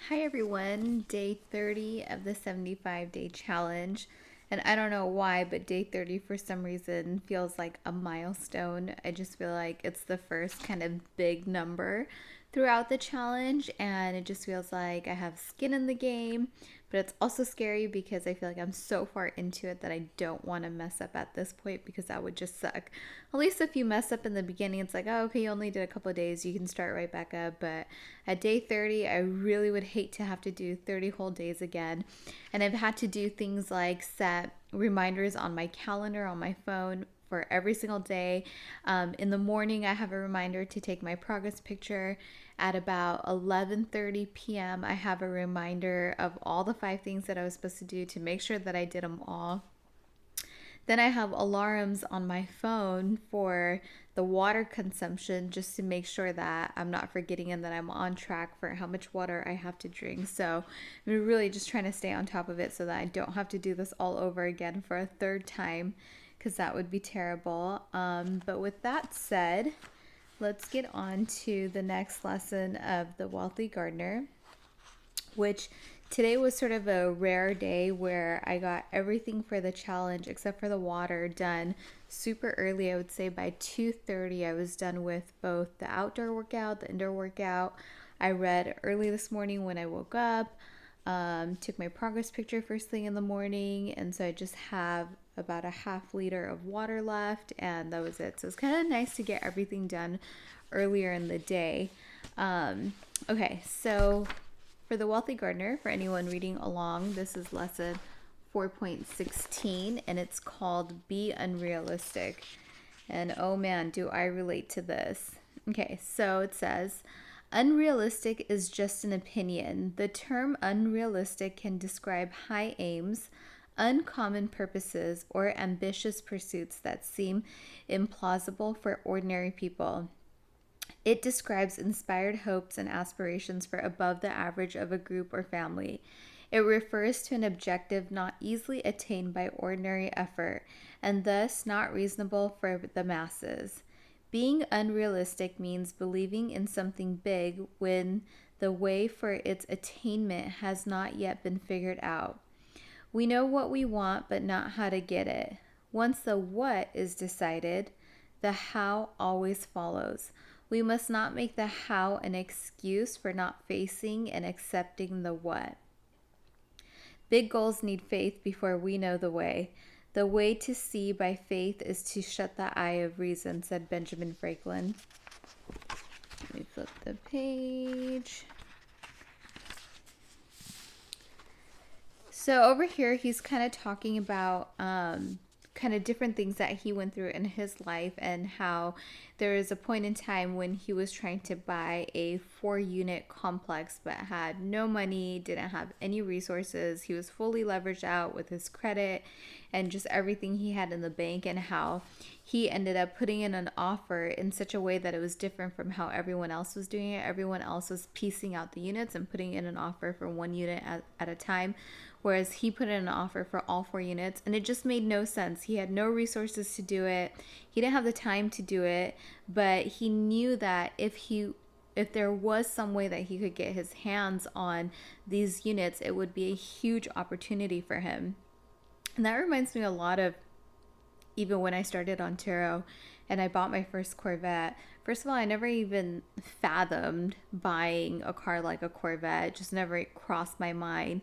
Hi everyone, day 30 of the 75-day challenge. And I don't know why, but day 30 for some reason feels like a milestone. I just feel like it's the first kind of big number throughout the challenge, and it just feels like I have skin in the game. But it's also scary because I feel like I'm so far into it that I don't want to mess up at this point because that would just suck. At least if you mess up in the beginning, it's like, oh, okay, you only did a couple of days, you can start right back up. But at day 30, I really would hate to have to do 30 whole days again. And I've had to do things like set reminders on my calendar on my phone for every single day. In the morning, I have a reminder to take my progress picture. At about 11:30 p.m., I have a reminder of all the 5 things that I was supposed to do to make sure that I did them all. Then I have alarms on my phone for the water consumption just to make sure that I'm not forgetting and that I'm on track for how much water I have to drink. So I'm really just trying to stay on top of it so that I don't have to do this all over again for a third time because that would be terrible. But with that said, let's get on to the next lesson of the Wealthy Gardener, which today was sort of a rare day where I got everything for the challenge except for the water done super early. I would say by 2:30 I was done with both the outdoor workout, the indoor workout. I read early this morning when I woke up, took my progress picture first thing in the morning, and so I just have about a half liter of water left, and that was it. So it's kind of nice to get everything done earlier in the day. Okay, so for the Wealthy Gardener, for anyone reading along, this is lesson 4.16, and it's called Be Unrealistic. And oh man, do I relate to this. Okay, so it says, unrealistic is just an opinion. The term unrealistic can describe high aims, uncommon purposes, or ambitious pursuits that seem implausible for ordinary people. It describes inspired hopes and aspirations for above the average of a group or family. It refers to an objective not easily attained by ordinary effort, and thus not reasonable for the masses. Being unrealistic means believing in something big when the way for its attainment has not yet been figured out. We know what we want, but not how to get it. Once the what is decided, the how always follows. We must not make the how an excuse for not facing and accepting the what. Big goals need faith before we know the way. The way to see by faith is to shut the eye of reason, said Benjamin Franklin. Let me flip the page. So over here, he's kind of talking about kind of different things that he went through in his life and how there was a point in time when he was trying to buy a 4-unit complex but had no money, didn't have any resources. He was fully leveraged out with his credit and just everything he had in the bank, and how he ended up putting in an offer in such a way that it was different from how everyone else was doing it. Everyone else was piecing out the units and putting in an offer for 1 unit at a time, whereas he put in an offer for all 4 units, and it just made no sense. He had no resources to do it. He didn't have the time to do it, but he knew that if there was some way that he could get his hands on these units, it would be a huge opportunity for him. And that reminds me a lot of even when I started on Turo and I bought my first Corvette. First of all, I never even fathomed buying a car like a Corvette. It just never crossed my mind.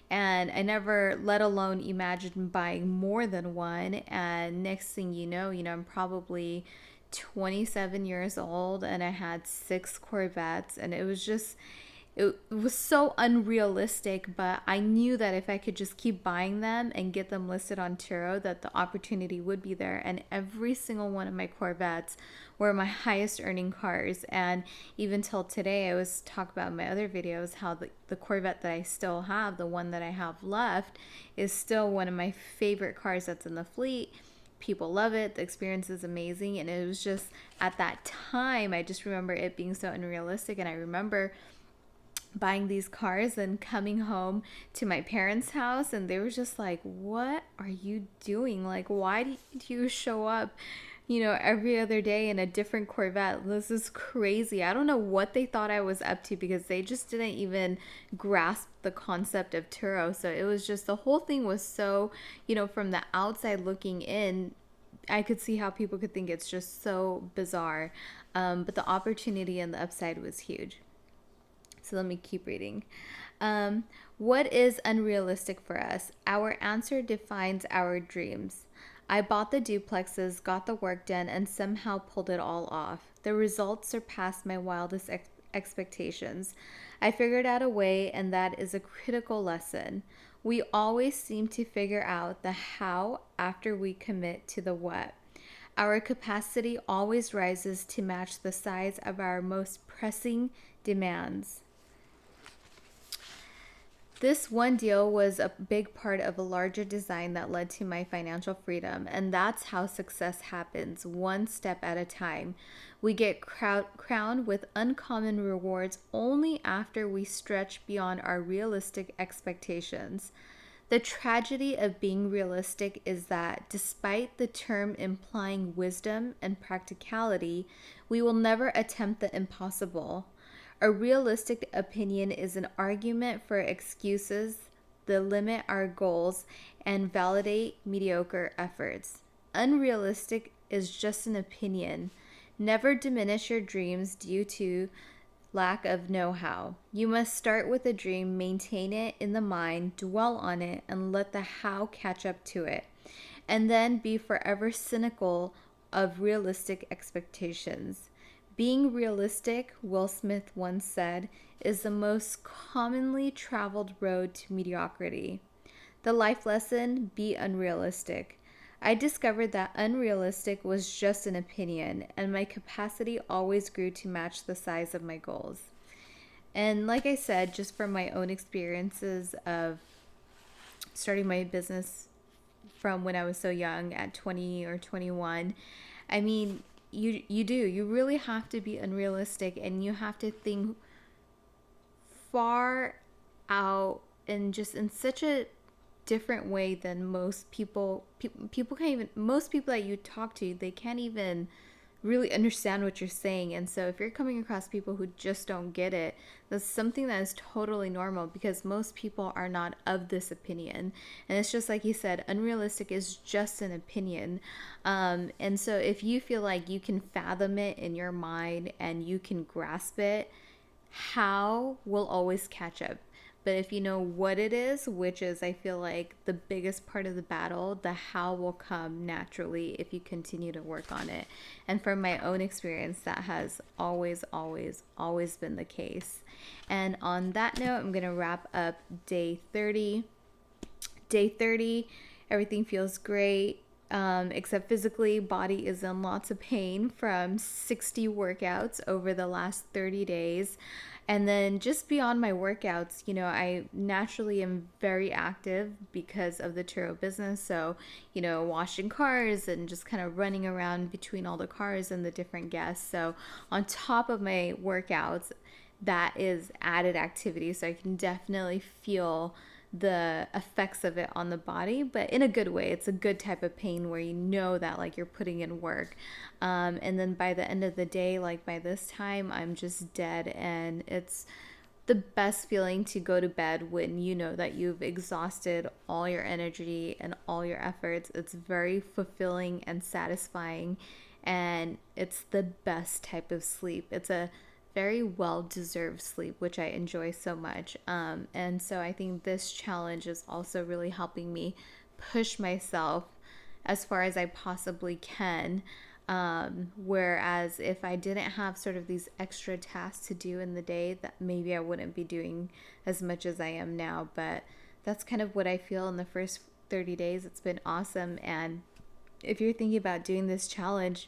And I never, let alone imagined buying more than one. And next thing you know, I'm probably 27 years old and I had 6 Corvettes, and it was so unrealistic, but I knew that if I could just keep buying them and get them listed on Turo, that the opportunity would be there. And every single one of my Corvettes were my highest earning cars. And even till today, I was talking about in my other videos how the Corvette that I still have, the one that I have left, is still one of my favorite cars that's in the fleet. People love it. The experience is amazing. And it was just at that time, I just remember it being so unrealistic. And I remember buying these cars and coming home to my parents' house, and they were just like, what are you doing? Like, why did you show up every other day in a different Corvette. This is crazy. I don't know what they thought I was up to because they just didn't even grasp the concept of Turo. So it was just the whole thing was so, from the outside looking in, I could see how people could think it's just so bizarre. But the opportunity and the upside was huge. So let me keep reading. What is unrealistic for us? Our answer defines our dreams. I bought the duplexes, got the work done, and somehow pulled it all off. The results surpassed my wildest expectations. I figured out a way, and that is a critical lesson. We always seem to figure out the how after we commit to the what. Our capacity always rises to match the size of our most pressing demands. This one deal was a big part of a larger design that led to my financial freedom, and that's how success happens, one step at a time. We get crowned with uncommon rewards only after we stretch beyond our realistic expectations. The tragedy of being realistic is that, despite the term implying wisdom and practicality, we will never attempt the impossible. A realistic opinion is an argument for excuses that limit our goals and validate mediocre efforts. Unrealistic is just an opinion. Never diminish your dreams due to lack of know-how. You must start with a dream, maintain it in the mind, dwell on it, and let the how catch up to it. And then be forever cynical of realistic expectations. Being realistic, Will Smith once said, is the most commonly traveled road to mediocrity. The life lesson, be unrealistic. I discovered that unrealistic was just an opinion, and my capacity always grew to match the size of my goals. And like I said, just from my own experiences of starting my business from when I was so young at 20 or 21, I mean, you really have to be unrealistic, and you have to think far out and just in such a different way than most people. People can't even, most people that you talk to, they can't even really understand what you're saying. And so if you're coming across people who just don't get it, that's something that is totally normal, because most people are not of this opinion. And it's just like you said, unrealistic is just an opinion. And so if you feel like you can fathom it in your mind and you can grasp it, how will always catch up. But if you know what it is, which is, I feel like, the biggest part of the battle, the how will come naturally if you continue to work on it. And from my own experience, that has always, always, always been the case. And on that note, I'm going to wrap up day 30. Day 30, everything feels great. Except physically, body is in lots of pain from 60 workouts over the last 30 days. And then just beyond my workouts, I naturally am very active because of the Turo business. So, washing cars and just kind of running around between all the cars and the different guests. So on top of my workouts, that is added activity. So I can definitely feel the effects of it on the body, but in a good way. It's a good type of pain where you know that like you're putting in work. And then by the end of the day, like by this time, I'm just dead. And it's the best feeling to go to bed when you know that you've exhausted all your energy and all your efforts. It's very fulfilling and satisfying. And it's the best type of sleep. It's a very well-deserved sleep, which I enjoy so much. And so I think this challenge is also really helping me push myself as far as I possibly can. Whereas if I didn't have sort of these extra tasks to do in the day, that maybe I wouldn't be doing as much as I am now. But that's kind of what I feel in the first 30 days. It's been awesome. And if you're thinking about doing this challenge,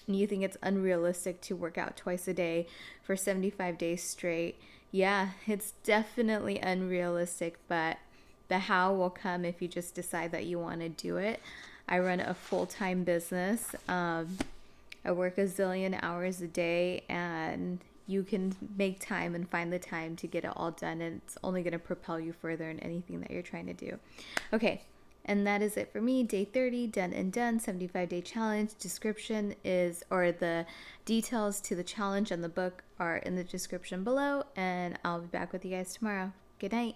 and you think it's unrealistic to work out twice a day for 75 days straight, yeah, it's definitely unrealistic, but the how will come if you just decide that you want to do it. I run a full-time business. I work a zillion hours a day, and you can make time and find the time to get it all done, and it's only going to propel you further in anything that you're trying to do. Okay. And that is it for me. Day 30, done and done, 75-day challenge. Description is, or the details to the challenge and the book are in the description below. And I'll be back with you guys tomorrow. Good night.